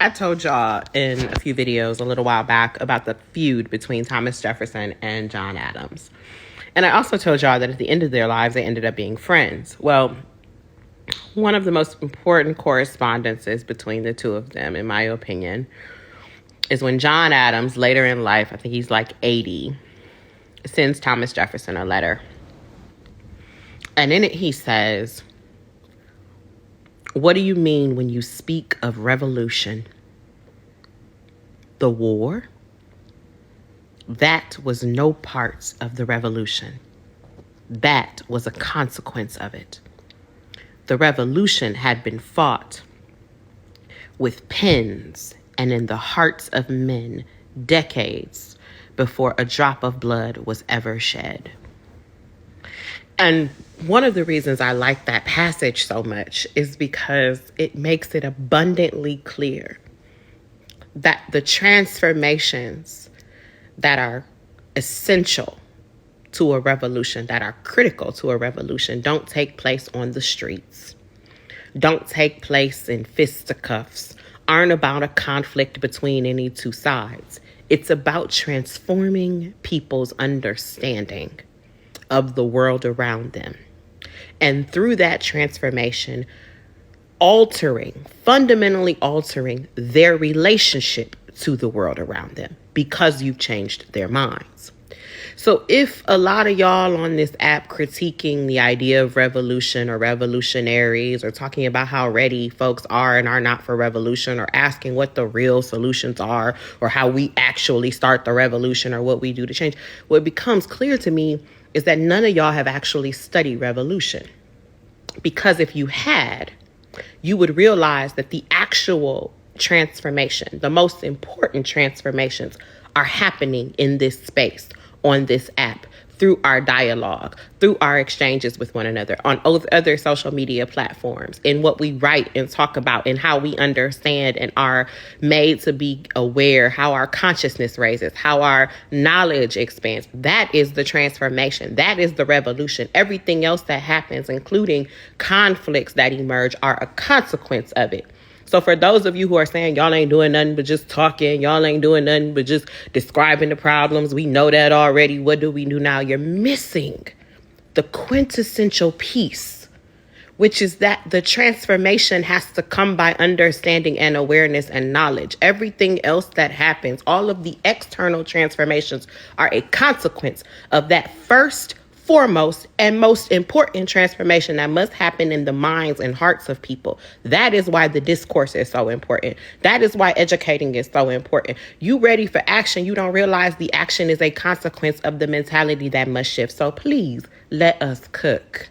I told y'all in a few videos a little while back about the feud between Thomas Jefferson and John Adams. And I also told y'all that at the end of their lives, they ended up being friends. Well, one of the most important correspondences between the two of them, in my opinion, is when John Adams, later in life, I think he's like 80, sends Thomas Jefferson a letter. And in it he says, "What do you mean when you speak of revolution? The war? That was no part of the revolution. That was a consequence of it. The revolution had been fought with pens and in the hearts of men decades before a drop of blood was ever shed." And one of the reasons I like that passage so much is because it makes it abundantly clear that the transformations that are essential to a revolution, that are critical to a revolution, don't take place on the streets, don't take place in fisticuffs, aren't about a conflict between any two sides. It's about transforming people's understanding of the world around them. And through that transformation, fundamentally altering their relationship to the world around them because you've changed their minds. So if a lot of y'all on this app critiquing the idea of revolution or revolutionaries or talking about how ready folks are and are not for revolution or asking what the real solutions are or how we actually start the revolution or what we do to change, what becomes clear to me is that none of y'all have actually studied revolution. Because if you had, you would realize that the actual transformation, the most important transformations are happening in this space, on this app, through our dialogue, through our exchanges with one another, on other social media platforms, in what we write and talk about, and how we understand and are made to be aware, how our consciousness raises, how our knowledge expands. That is the transformation. That is the revolution. Everything else that happens, including conflicts that emerge, are a consequence of it. So for those of you who are saying y'all ain't doing nothing but just talking, y'all ain't doing nothing but just describing the problems, we know that already, what do we do now? You're missing the quintessential piece, which is that the transformation has to come by understanding and awareness and knowledge. Everything else that happens, all of the external transformations, are a consequence of that first, foremost, and most important transformation that must happen in the minds and hearts of people. That is why the discourse is so important. That is why educating is so important. You ready for action, you don't realize the action is a consequence of the mentality that must shift. So please, let us cook.